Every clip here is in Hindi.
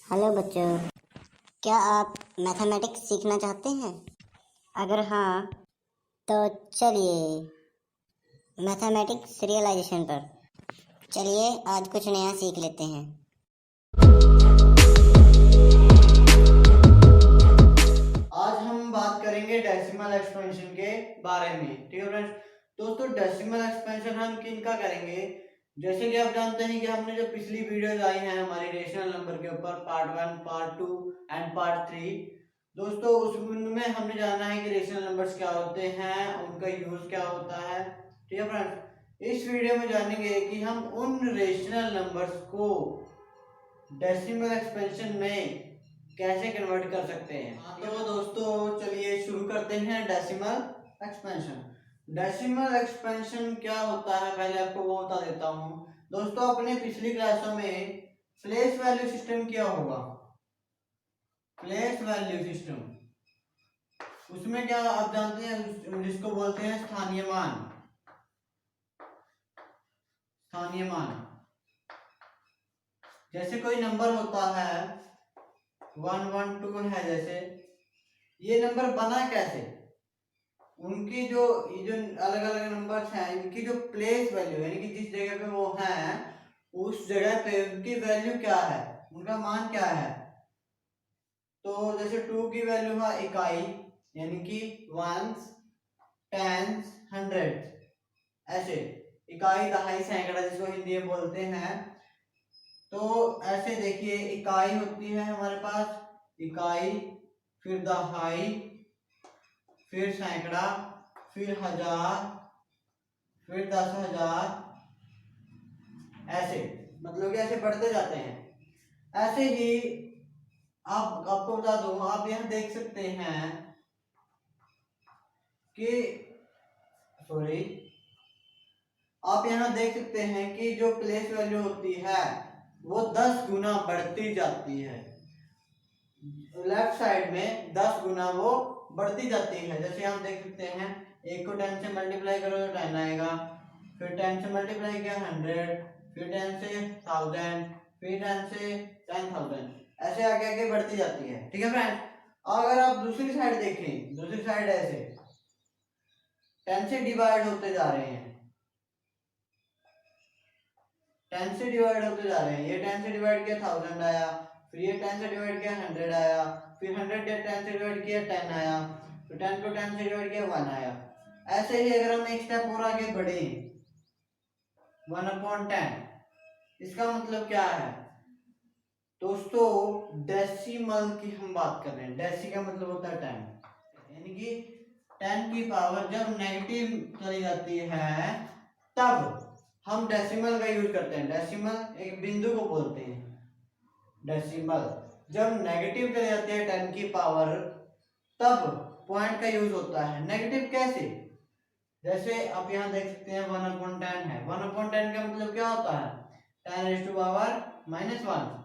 हेलो बच्चों, क्या आप मैथमेटिक्स सीखना चाहते हैं? अगर हाँ तो चलिए मैथमेटिक्स रियलाइजेशन पर चलिए आज कुछ नया सीख लेते हैं। आज हम बात करेंगे डेसिमल एक्सपेंशन के बारे में। ठीक है फ्रेंड्स, दोस्तों डेसिमल एक्सपेंशन हम किन का करेंगे? जैसे कि आप जानते हैं कि हमने जो पिछली वीडियोज आई हैं हमारी रेशनल नंबर के ऊपर, पार्ट 1, पार्ट 2 एंड पार्ट 3, दोस्तों उसमें हमने जाना है कि रेशनल नंबर्स क्या होते हैं, उनका यूज क्या होता है। ठीक है फ्रेंड्स, इस वीडियो में जानेंगे कि हम उन रेशनल नंबर्स को डेसिमल एक्सपेंशन में कैसे कन्वर्ट कर सकते हैं। तो दोस्तों चलिए शुरू करते हैं डेसिमल एक्सपेंशन। डेसिमल एक्सपेंशन क्या होता है पहले आपको वो बता देता हूँ। दोस्तों अपने पिछली क्लासों में प्लेस वैल्यू सिस्टम क्या होगा, प्लेस वैल्यू सिस्टम, उसमें क्या आप जानते हैं जिसको बोलते हैं स्थानीय मान। स्थानीय मान जैसे कोई नंबर होता है 112 है, जैसे ये नंबर बना कैसे, उनकी जो ये जो अलग अलग नंबर्स हैं इनकी जो प्लेस वैल्यू यानी कि जिस जगह पे वो हैं उस जगह पे उनकी वैल्यू क्या है, उनका मान क्या है। तो जैसे 2 की वैल्यू है इकाई यानी कि वंस, टेंस, हंड्रेड, ऐसे इकाई, दहाई, सैकड़ा जिसको हिंदी में बोलते हैं। तो ऐसे देखिए इकाई होती है हमारे पास, इकाई, फिर दहाई, फिर सैकड़ा, फिर हजार, फिर 10,000, ऐसे मतलब कि ऐसे बढ़ते जाते हैं। ऐसे ही आपको बता दूं, आप यहां देख सकते हैं कि सॉरी आप यहां देख सकते हैं कि जो प्लेस वैल्यू होती है वो 10 गुना बढ़ती जाती है। लेफ्ट साइड में 10 गुना वो बढ़ती जाती है। जैसे हम देख सकते हैं, एक को 10 से मल्टीप्लाई करो तो 10 आएगा, फिर 10 से मल्टीप्लाई किया 100, फिर 10 से 1000, फिर 10 से 10,000, ऐसे आगे आगे बढ़ती जाती है। ठीक है फ्रेंड, अगर आप दूसरी साइड देखें, दूसरी साइड ऐसे 10 से डिवाइड होते जा रहे हैं, 10 से डिवाइड होते जा रहे हैं। ये 10 से डिवाइड किया 1000 आया, फिर ये 10 से डिवाइड किया 100 आया, फिर 100 10 से डिवाइड किया 10 आया, फिर 10 को 10 से डिवाइड किया 1 आया। ऐसे ही अगर हम एक स्टेप और आगे बढ़े 1/10, इसका मतलब क्या है दोस्तों? डेसिमल की हम बात कर रहे हैं। डेसी का मतलब होता है 10, यानी कि 10 की पावर जब नेगेटिव चली जाती है तब हम डेसिमल का यूज करते हैं। डेसिमल एक बिंदु को बोलते हैं। डेसिमल जब नेगेटिव चली जाती है 10 की पावर तब पॉइंट का यूज होता है। नेगेटिव कैसे? जैसे आप यहाँ देख सकते हैं 1/10 है। 1/10 का मतलब क्या होता है? 10⁻⁻1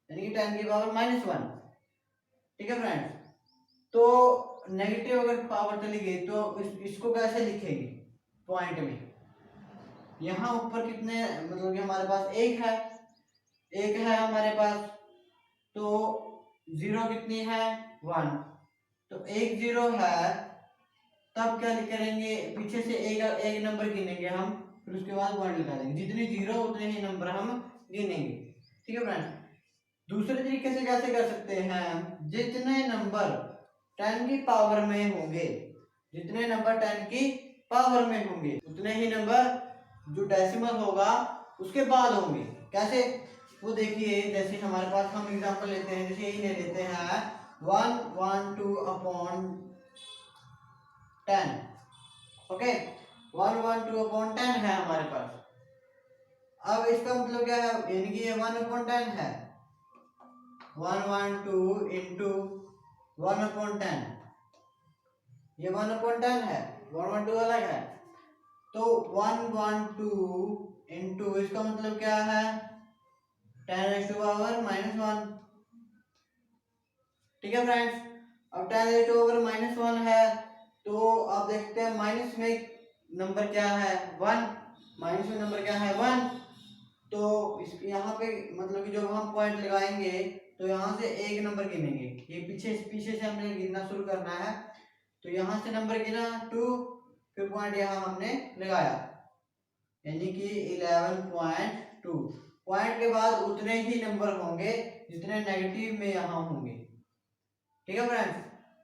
यानी कि 10 की पावर -1। ठीक है फ्रेंड्स, तो नेगेटिव अगर पावर चली गई तो इसको कैसे लिखेंगे पॉइंट में? यहाँ ऊपर कितने मतलब कि हमारे पास एक है हमारे पास, तो जीरो कितनी है 1, तो एक जीरो है, तब क्या करेंगे पीछे से एक नंबर गिनेंगे हम, फिर उसके बाद 1 लगा देंगे। जितनी जीरो उतने ही नंबर हम गिनेंगे। ठीक है फ्रेंड्स, दूसरे तरीके से कैसे कर सकते हैं? जितने नंबर 10 की पावर में होंगे, जितने नंबर 10 की पावर में होंगे उतने ही नंबर जो डेसिमल होगा उसके बाद होंगे। कैसे वो देखिए, जैसे हमारे पास हम एग्जांपल लेते हैं, जैसे यही ले लेते हैं 112/10। ओके, 112/10 है हमारे पास। अब इसका मतलब क्या है, यानी कि ये 1/10 है। 112 इंटू 1/10, ये 1/10 है, 112 अलग है। तो 112 इंटू इसका मतलब क्या है 10⁻⁻1। ठीक है फ्रेंड्स, अब 10⁻⁻1 है तो आप देखते हैं माइनस में नंबर क्या है 1, माइनस में नंबर क्या है 1। तो इस यहाँ पे मतलब कि जब हम पॉइंट लगाएंगे तो यहाँ से एक नंबर गिनेंगे, ये पीछे पीछे से हमने गिनना शुरू करना है। तो यहाँ से नंबर गिना 2, फिर पॉइंट यहाँ हमने लगाया, यानी कि 11.2। पॉइंट के बाद उतने ही नंबर होंगे जितने नेगेटिव में यहाँ होंगे। ठीक है फ्रेंड्स,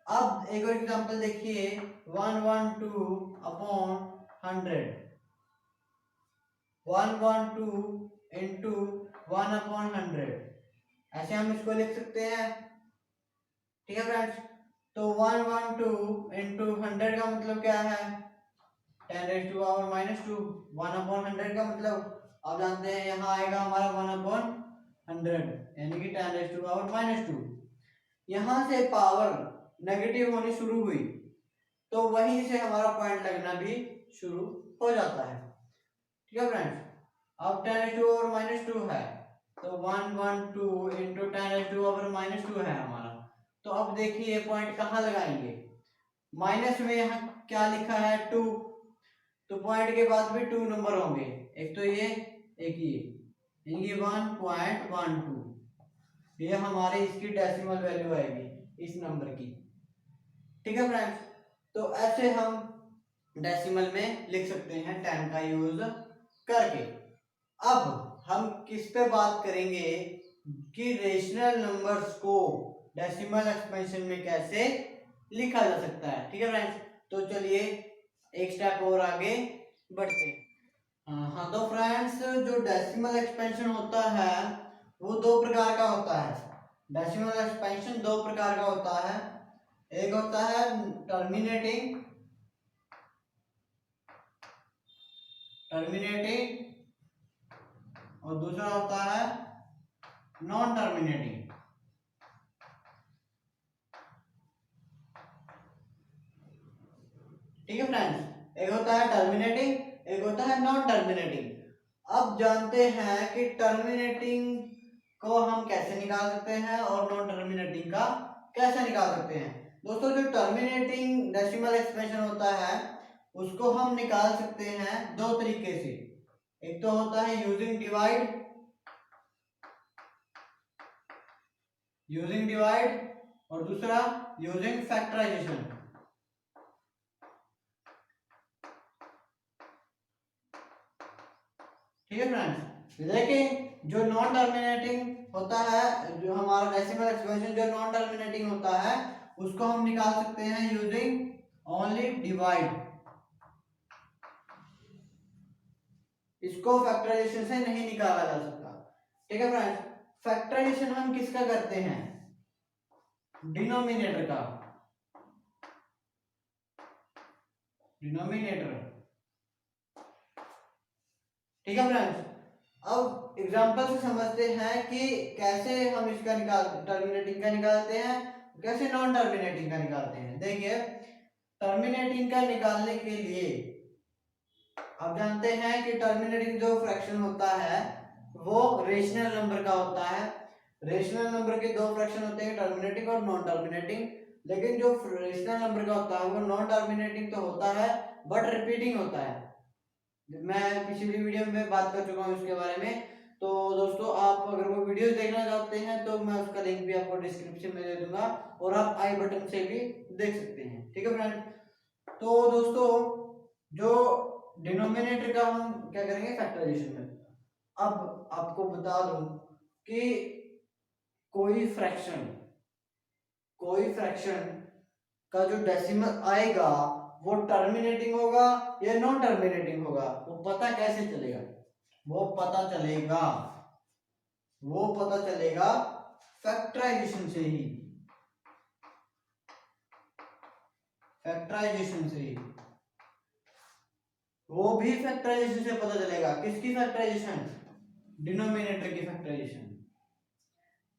अब एक और एग्जांपल देखिए, 112 अपॉन 100, 112 इंटू 1/100, ऐसे हम इसको लिख सकते हैं। ठीक है फ्रेंड्स, तो 112 इंटू 100 का मतलब क्या है, 10⁻⁻²। 1/100 का मतलब आप जानते हैं यहाँ आएगा हमारा 1/100, यानी कि 10⁻²। यहाँ से पावर नेगेटिव होनी शुरू हुई तो वहीं से हमारा पॉइंट लगना भी शुरू हो जाता है। ठीक है फ्रेंड्स, अब 10⁻² है तो 112 इंटू 10⁻² है हमारा। तो अब देखिए पॉइंट कहाँ लगाएंगे, माइनस में यहाँ क्या लिखा है 2, तो पॉइंट के बाद भी 2 नंबर होंगे, एक तो ये एक ये 1.12, ये हमारे इसकी डेसिमल वैल्यू आएगी इस नंबर की। ठीक है फ्रेंड्स, तो ऐसे हम डेसिमल में लिख सकते हैं 10 का यूज करके। अब हम किस पे बात करेंगे कि रेशनल नंबर्स को डेसिमल एक्सपेंशन में कैसे लिखा जा सकता है। ठीक है फ्रेंड्स, तो चलिए एक स्टेप और आगे बढ़ते हैं। हाँ तो फ्रेंड्स, जो डेसिमल एक्सपेंशन होता है वो 2 प्रकार का होता है। डेसिमल एक्सपेंशन 2 प्रकार का होता है, एक होता है टर्मिनेटिंग और दूसरा होता है नॉन टर्मिनेटिंग। ठीक है फ्रेंड्स, एक होता है टर्मिनेटिंग, एक होता है नॉन टर्मिनेटिंग। अब जानते हैं कि टर्मिनेटिंग को हम कैसे निकाल सकते हैं और नॉन टर्मिनेटिंग का कैसे निकाल सकते हैं। दोस्तों, जो टर्मिनेटिंग डेसिमल एक्सप्रेशन होता है उसको हम निकाल सकते हैं 2 तरीके से। एक तो होता है यूजिंग डिवाइड और दूसरा यूजिंग फैक्टराइजेशन। ठीक है फ्रेंड्स, लेकिन जो नॉन टर्मिनेटिंग होता है, जो हमारा डेसिमल एक्सप्रेशन जो नॉन टर्मिनेटिंग होता है उसको हम निकाल सकते हैं यूजिंग ओनली डिवाइड। इसको फैक्टराइजेशन से नहीं निकाला जा सकता। ठीक है फ्रेंड्स, फैक्टराइजेशन हम किसका करते हैं, डिनोमिनेटर का। ठीक है फ्रेंड्स, अब एग्जांपल से समझते हैं कि कैसे हम इसका टर्मिनेटिंग का निकालते हैं, कैसे नॉन टर्मिनेटिंग का निकालते हैं। देखिए, टर्मिनेटिंग का निकालने के लिए आप जानते हैं कि टर्मिनेटिंग जो फ्रैक्शन होता है वो रेशनल नंबर का होता है। रेशनल नंबर के 2 फ्रैक्शन होते हैं, टर्मिनेटिंग और नॉन टर्मिनेटिंग। लेकिन जो रेशनल नंबर का होता है वो नॉन टर्मिनेटिंग तो होता है बट रिपीटिंग होता है। मैं पिछली वीडियो में बात कर चुका हूँ इसके बारे में। तो दोस्तों, आप अगर वो वीडियोस देखना चाहते हैं तो मैं उसका लिंक भी आपको डिस्क्रिप्शन में दे दूंगा और आप आई बटन से भी देख सकते हैं। ठीक है फ्रेंड, तो दोस्तों जो डिनोमिनेटर का हम क्या करेंगे, फैक्टराइजेशन में। अब आपको बता दूं कि कोई फ्रैक्शन का जो डेसिमल आएगा वो टर्मिनेटिंग होगा या नॉन टर्मिनेटिंग होगा, वो पता कैसे चलेगा, वो पता चलेगा फैक्टराइजेशन से ही। वो भी फैक्टराइजेशन से पता चलेगा। किसकी फैक्टराइजेशन, डिनोमिनेटर की फैक्टराइजेशन।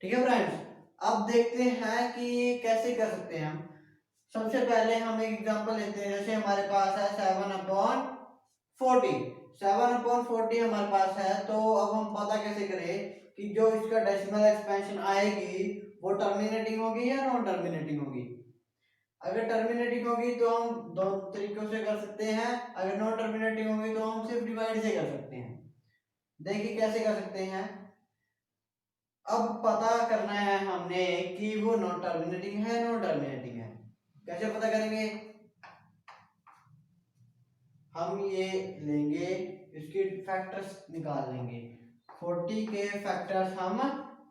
ठीक है फ्रेंड्स, अब देखते हैं कि कैसे कर सकते हैं हम। सबसे पहले हम एक एग्जांपल लेते हैं, जैसे हमारे पास है 7/40। 7/40 हमारे पास है, तो अब हम पता कैसे करें कि जो इसका डेसिमल एक्सपेंशन आएगी वो टर्मिनेटिंग होगी या नॉन टर्मिनेटिंग होगी। अगर टर्मिनेटिंग होगी तो हम 2 तरीकों से कर सकते हैं, अगर नॉन टर्मिनेटिंग होगी तो हम सिर्फ डिवाइड से कर सकते हैं। देखिए कैसे कर सकते हैं। अब पता करना है हमने कि वो नॉन टर्मिनेटिंग है नॉन टर्मिनेटिंग है। कैसे पता करेंगे? हम ये लेंगे, इसके फैक्टर्स निकाल लेंगे। 40 के फैक्टर्स हम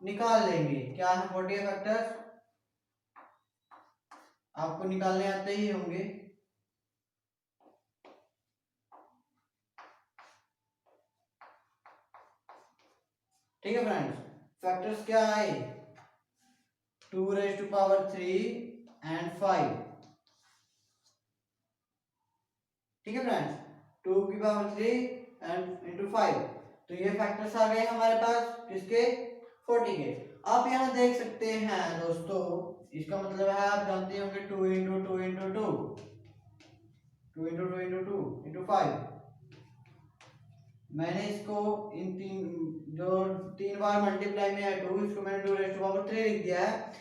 निकाल लेंगे। क्या है 40 के फैक्टर्स? आपको निकालने आते ही होंगे। ठीक है फ्रेंड्स, फैक्टर्स क्या आए? 2⁻³ एंड 5। ठीक है फ्रेंड्स, 2⁻³ एंड इंटू 5। तो ये फैक्टर्स आ गए हमारे पास किसके? 40 के। आप यहाँ देख सकते हैं दोस्तों, इसका मतलब है आप जानते होंगे 2 into 2 into 2, 2 into 2 into 2 into 5। मैंने इसको इन तीन बार मल्टीप्लाई में है 2, इसको मैंने 2⁻³ लिख दिया है।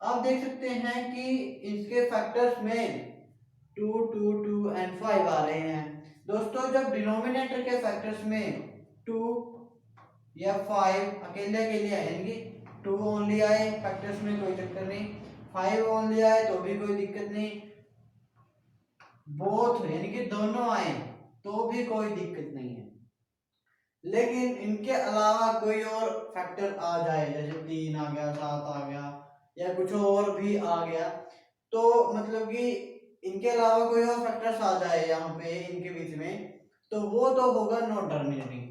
आप देख सकते हैं कि इसके फैक्टर्स में 2 2 2 एंड 5 आ रहे हैं। दोस्तों जब डिनोमिनेटर के फैक्टर्स में 2 या 5 अकेले अकेले आए, यानी कि 2 ओनली आए फैक्टर्स में कोई चक्कर नहीं, 5 ओनली आए तो भी कोई दिक्कत नहीं, बोथ यानी कि दोनों आए तो भी कोई दिक्कत नहीं है। लेकिन इनके अलावा कोई और फैक्टर आ जाए, जैसे 3 आ गया, 7 आ गया या कुछ और भी आ गया, तो मतलब कि इनके अलावा कोई और फैक्टर्स आ जाए यहाँ पे इनके बीच में, तो वो तो होगा नॉन टर्मिनेटिंग।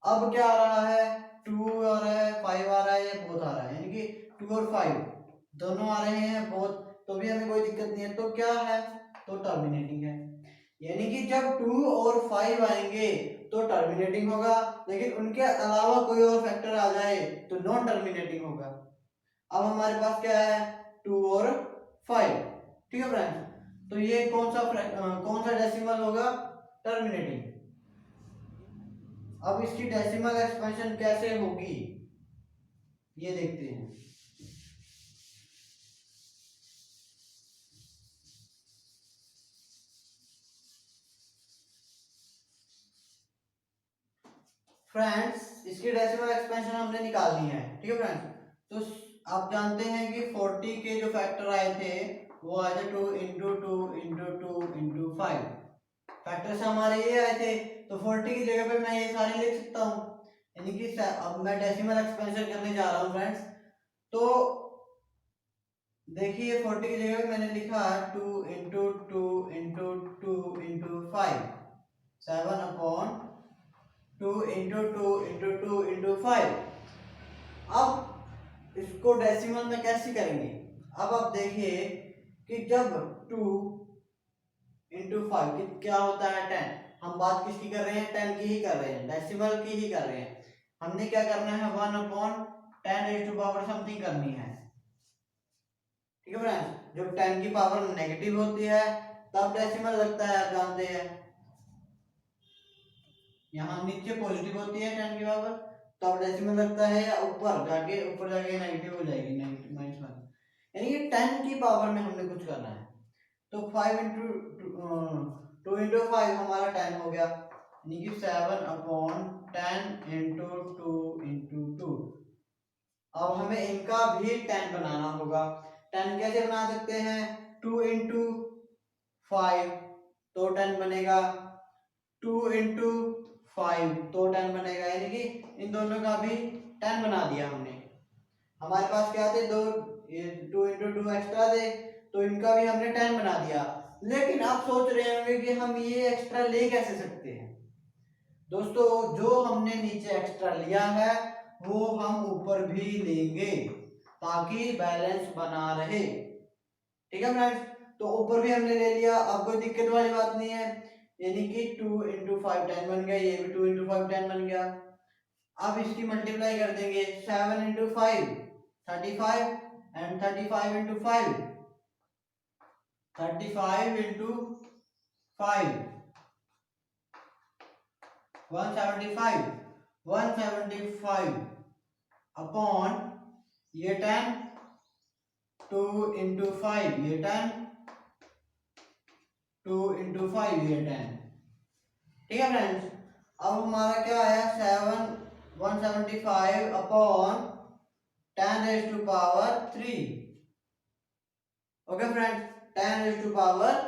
अब क्या आ रहा है? 2 आ रहा है, 5 आ रहा है, या बोथ आ रहा है, यानी कि 2 और 5 दोनों आ रहे हैं बोथ, तो भी हमें कोई दिक्कत नहीं है। तो क्या है? तो टर्मिनेटिंग है। यानी कि जब 2 और 5 आएंगे तो टर्मिनेटिंग होगा, लेकिन उनके अलावा कोई और फैक्टर आ जाए तो नॉन टर्मिनेटिंग होगा। अब हमारे पास क्या है? 2 और 5। ठीक है फ्रेंड्स, तो ये कौन सा डेसिमल होगा? टर्मिनेटिंग। अब इसकी डेसिमल एक्सपेंशन कैसे होगी ये देखते हैं। फ्रेंड्स इसकी डेसिमल एक्सपेंशन हमने निकालनी है। ठीक है फ्रेंड्स, तो आप जानते हैं कि 40 के जो फैक्टर आए थे वो आए थे 2 इंटू 2 इंटू 2 इंटू 5। फैक्टर्स हमारे ये आए थे, तो 40 की जगह पे मैं ये सारे लिख सकता हूँ, यानी कि अब मैं डेसिमल एक्सपेंशन करने जा रहा हूँ फ्रेंड्स। तो देखिए 40 की जगह पे मैंने लिखा 2 into 2 into 2 into 5, 7/2 into 2 into 2 into 5। अब इसको डेसिमल में कैसे करेंगे? अब आप देखिए कि जब 2 इंटू 5 क्या होता है? 10। हम बात किसकी कर रहे हैं? 10 की ही कर रहे हैं, डेसिमल की ही कर रहे हैं। हमने क्या करना है? 1/10 समथिंग करनी है। ठीक है फ्रेंड्स, जब 10 की पावर नेगेटिव होती है तब डेसिमल लगता है, आप जानते हैं। यहाँ नीचे पॉजिटिव होती है 10 की पावर तब डेसिमल लगता है, या ऊपर जाके नेगेटिव हो जाएगी, -1। यानी कि 10 की पावर में हमने कुछ करना है। तो 5 इंटू 2 इंटू 5 हमारा 10 हो गया, यानी कि 7/10 इंटू 2 इंटू 2। अब हमें इनका भी 10 बनाना होगा। 10 कैसे बना सकते हैं? 2 इंटू 5 तो 10 बनेगा, 2 इंटू 5 तो 10 बनेगा, यानी कि इन दोनों का भी 10 बना दिया हमने। हमारे पास क्या थे? 2 इंटू 2 एक्स्ट्रा थे, तो इनका भी हमने 10 बना दिया। लेकिन आप सोच रहे होंगे कि हम ये एक्स्ट्रा ले कैसे सकते हैं? दोस्तों जो हमने नीचे एक्स्ट्रा लिया है वो हम ऊपर भी लेंगे ताकि बैलेंस बना रहे। ठीक है फ्रेंड्स, तो ऊपर भी हमने ले लिया, अब कोई दिक्कत वाली बात नहीं है, यानी कि 2 इंटू 5 10 बन गया, ये भी 2 इंटू 5 10 बन गया। अब इसकी मल्टीप्लाई कर देंगे, 7 into 5 35 and 35 into 5 35 into 5 175 175 upon ये 10 2 इंटू 5 ये 10 2 इंटू 5 ये 10। ठीक है फ्रेंड्स, अब हमारा क्या आया? 7 175 अपॉन 10⁻³ ओके फ्रेंड्स, 10⁻³।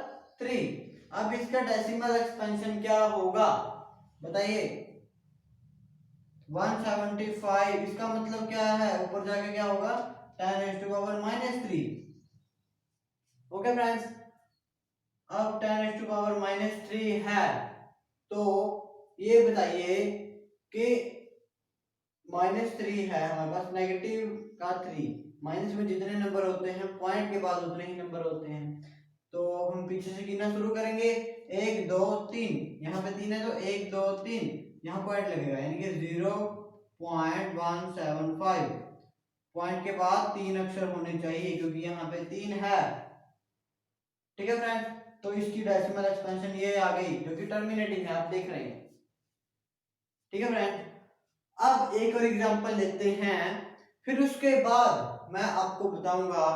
अब इसका डेसिमल एक्सपेंशन क्या होगा बताइए। 175 इसका मतलब क्या है, ऊपर जाके क्या होगा 10⁻³ ओके फ्रेंड्स। अब 10⁻³ है तो ये बताइए कि -3 है हमारे पास, नेगेटिव का 3, माइनस में जितने नंबर होते हैं पॉइंट के बाद उतने ही नंबर होते हैं। तो हम पीछे से गिनना शुरू करेंगे, 1 2 3, यहाँ पे 3 है तो 1 2 3, यहाँ पॉइंट लगेगा यानी कि 0.175, पॉइंट के बाद 3 अक्षर होने चाहिए क्योंकि यहाँ पे 3 है। ठीक है फ्रेंड्स, तो इसकी डेसिमल एक्सपेंशन ये आ गई जो कि टर्मिनेटिंग है, आप देख रहे हैं। ठीक है फ्रेंड्स, अब एक और एग्जांपल लेते हैं, फिर उसके बाद मैं आपको बताऊंगा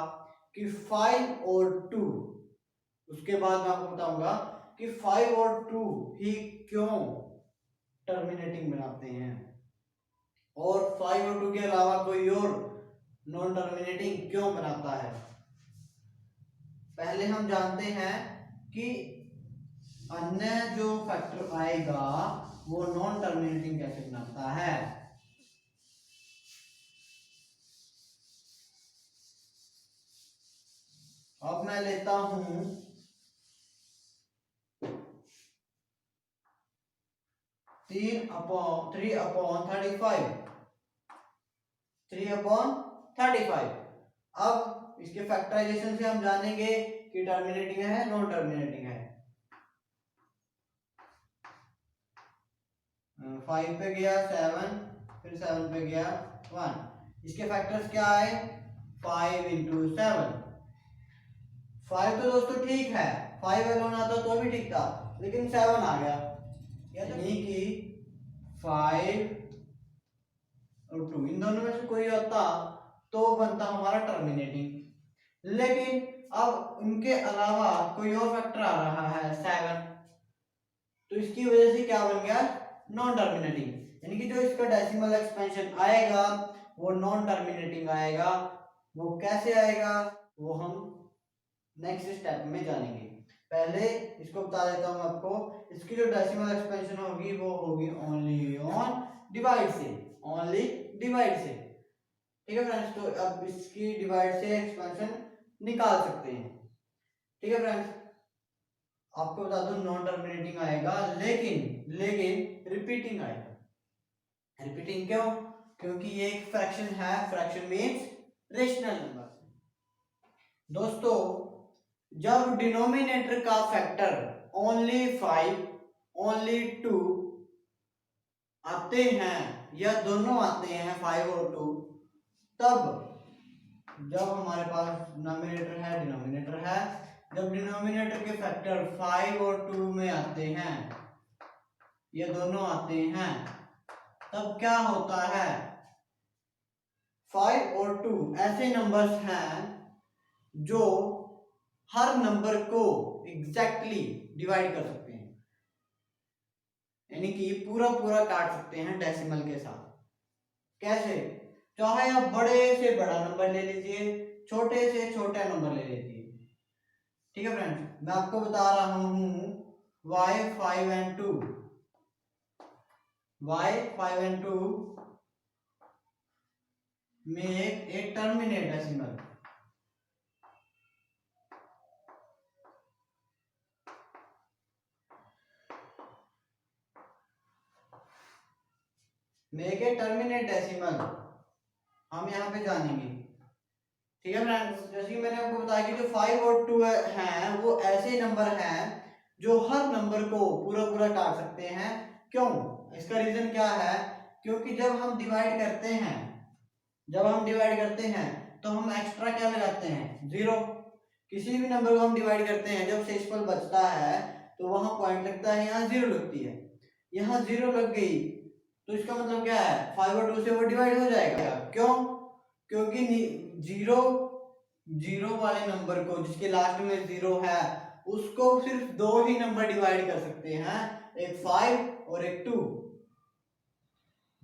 कि 5 और 2, उसके बाद मैं आपको बताऊंगा कि 5 और 2 ही क्यों टर्मिनेटिंग बनाते हैं और 5 और 2 के अलावा कोई और नॉन टर्मिनेटिंग क्यों बनाता है। पहले हम जानते हैं कि अन्य जो फैक्टर आएगा वो नॉन टर्मिनेटिंग कैसे बनाता है। अब मैं लेता हूं 3/35। अब इसके फैक्टराइजेशन से हम जानेंगे कि टर्मिनेटिंग है नॉन टर्मिनेटिंग है। 5 पे गया 7, फिर 7 पे गया 1, इसके फैक्टर्स क्या आए 5 × 7। 5 तो दोस्तों ठीक है, 5 अलोन आता तो भी ठीक था, लेकिन 7 आ गया, यानी कि 5 और 2 इन दोनों में से कोई होता तो बनता हमारा टर्मिनेटिंग। लेकिन अब उनके अलावा कोई और फैक्टर आ रहा है 7, तो इसकी वजह से क्या बन गया नॉन टर्मिनेटिंग, यानी कि जो इसका डेसिमल एक्सपेंशन आएगा वो नॉन टर्मिनेटिंग आएगा। वो कैसे आएगा वो हम नेक्स्ट स्टेप में जानेंगे। पहले इसको बता देता हूं आपको, इसकी जो डेसिमल एक्सपेंशन होगी वो होगी ओनली ऑन डिवाइड से, ओनली डिवाइड से। ठीक है फ्रेंड्स, तो अब इसकी डिवाइड से एक्सपेंशन निकाल सकते हैं। ठीक है फ्रेंड्स, आपको बता दूं नॉन टर्मिनेटिंग आएगा लेकिन रिपीटिंग आएगा। रिपीटिंग क्यों, क्योंकि ये एक फ्रैक्शन है, फ्रैक्शन मींस रेशनल नंबर। दोस्तों जब डिनोमिनेटर का फैक्टर ओनली 5 ओनली 2 आते हैं या दोनों आते हैं 5 और 2, तब जब हमारे पास नॉमिनेटर है डिनोमिनेटर है, जब डिनोमिनेटर के फैक्टर 5 और 2 में आते हैं या दोनों आते हैं, तब क्या होता है 5 और 2 ऐसे नंबर्स हैं जो हर नंबर को एग्जैक्टली डिवाइड कर सकते हैं, यानी कि पूरा पूरा काट सकते हैं डेसिमल के साथ। कैसे, चाहे आप बड़े से बड़ा नंबर ले लीजिए, छोटे से छोटा नंबर ले लीजिए। ठीक है फ्रेंड्स, मैं आपको बता रहा हूं y 5 and 2, y 5 and 2 make a terminate decimal। Make a terminate decimal हम यहाँ पे जानेंगे। ठीक है फ्रेंड्स, जैसे कि मैंने आपको बताया कि जो 5 और 2 हैं वो ऐसे नंबर हैं जो हर नंबर को पूरा पूरा काट सकते हैं। क्यों, इसका रीजन क्या है, क्योंकि जब हम डिवाइड करते हैं तो हम एक्स्ट्रा क्या लगाते हैं, जीरो। किसी भी नंबर को हम डिवाइड करते हैं, जब शेषफल बचता है तो वहां पॉइंट लगता है, यहाँ जीरो लगती है, यहाँ जीरो लग गई तो इसका मतलब क्या है 5 और 2 से वो डिवाइड हो जाएगा। क्यों, क्योंकि जीरो वाले नंबर को जिसके लास्ट में जीरो है उसको सिर्फ दो ही नंबर डिवाइड कर सकते हैं, एक 5 और एक 2।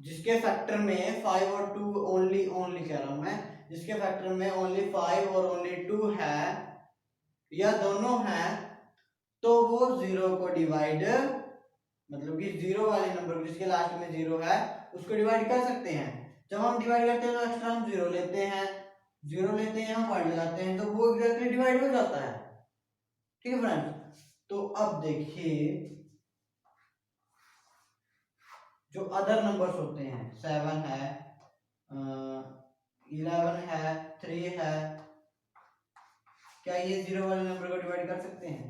जिसके फैक्टर में 5 और 2 ओनली कह रहा हूं मैं, जिसके फैक्टर में ओनली 5 और ओनली 2 है या दोनों है, तो वो 0 को डिवाइड, मतलब कि 0 वाले नंबर को जिसके लास्ट में 0 है उसको डिवाइड कर सकते हैं। जब हम डिवाइड करते हैं तो एक्स्ट्रा हम 0 लेते हैं, हम पॉइंट लगाते हैं, तो वो एग्जैक्टली डिवाइड हो जाता है। ठीक है फ्रेंड्स, तो अब देखिए जो अदर नंबर्स होते हैं, 7 है, 11 है, 3 है, क्या ये 0 वाले नंबर को डिवाइड कर सकते हैं?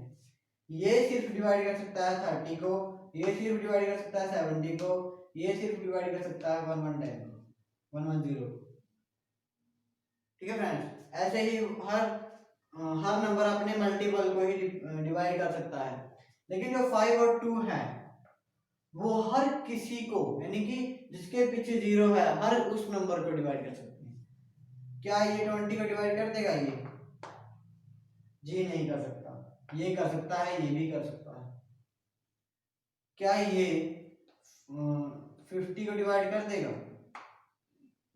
ये सिर्फ डिवाइड कर सकता है 30 को, ये सिर्फ डिवाइड कर सकता है 70 को, ये सिर्फ डिवाइड कर सकता है 110 को, 110। ठीक है फ्रेंड्स, ऐसे ही हर नंबर अपने मल्टीपल को ही डिवाइड कर सकता है। लेकिन जो 5 और 2 है वो हर किसी को, यानी कि जिसके पीछे 0 है, हर उस नंबर को डिवाइड कर सकते हैं। क्या ये 20 को डिवाइड कर देगा? ये जी नहीं कर सकता। ये कर सकता है, ये भी कर सकता है। क्या ये 50 को डिवाइड कर देगा?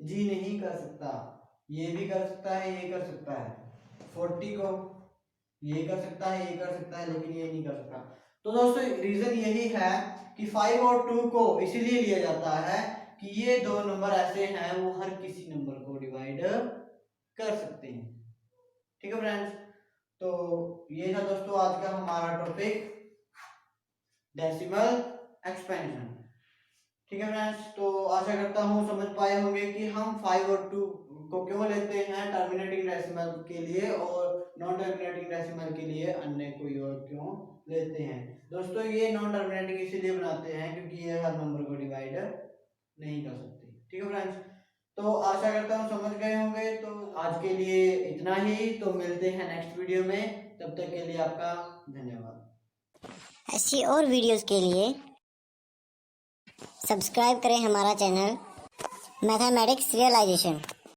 जी नहीं कर सकता। ये भी कर सकता है, ये कर सकता है। 40 को ये कर सकता है, ये कर सकता है, लेकिन ये नहीं कर सकता। तो दोस्तों रीजन यही है कि 5 और 2 को इसीलिए लिया जाता है कि ये दो नंबर ऐसे हैं वो हर किसी नंबर को डिवाइड कर सकते हैं। ठीक है फ्रेंड्स, तो ये था दोस्तों आज का हमारा टॉपिक, डेसिमल एक्सपेंशन। ठीक है फ्रेंड्स, तो आशा करता हूँ समझ पाए होंगे कि हम 5 और 2 को क्यों लेते हैं टर्मिनेटिंग डेसिमल के लिए और नॉन टर्मिनेटिंग डेसिमल के लिए अन्य कोई और क्यों लेते हैं। दोस्तों ये नॉन टर्मिनेटिंग इसीलिए बनाते हैं क्योंकि ये हर नंबर को डिवाइड नहीं कर सकते। ठीक है फ्रेंड्स, तो आशा करता हूँ समझ गए होंगे। तो आज के लिए इतना ही, तो मिलते हैं नेक्स्ट वीडियो में, तब तक के लिए आपका धन्यवाद। ऐसी और वीडियोस के लिए सब्सक्राइब करें हमारा चैनल मैथमेटिक्स रियलाइजेशन।